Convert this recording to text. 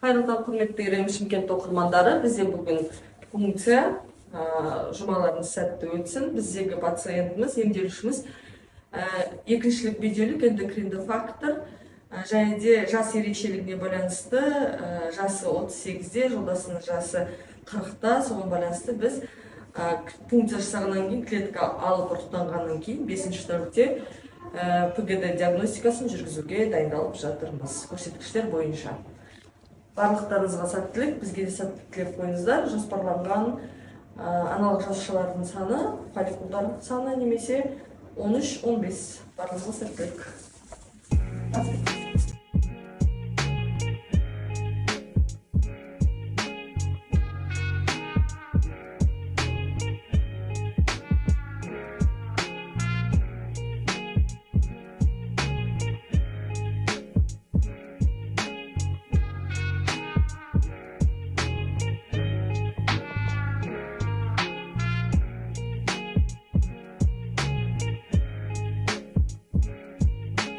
Қайырлы таң, құрметті Ерем Шымкент оқырмандары. Бізде бүгін функция жұмаларыңыз сәтті өтсін. Біздегі пациентіміз, емделушіміз екіншілік бедеулік эндокринді фактор және де жас ерекшелігіне байланысты жасы 38-де, жолдасының жасы 40-та, соған байланысты біз функция жасағаннан кейін, клетка алып ұрықтанғаннан кейін 5-ші тәулікте ПГД диагностикасын жүргізуге дайындалып жатырмыз, көрсеткіштер бойынша. Барлықтарыңызға сәттілік, бізге де сәттілік тілеп қойыңыздар. Жоспарланған аналық жасушалардың саны, фолликулдар саны немесе 13-15. Барлығыңызға сәттілік.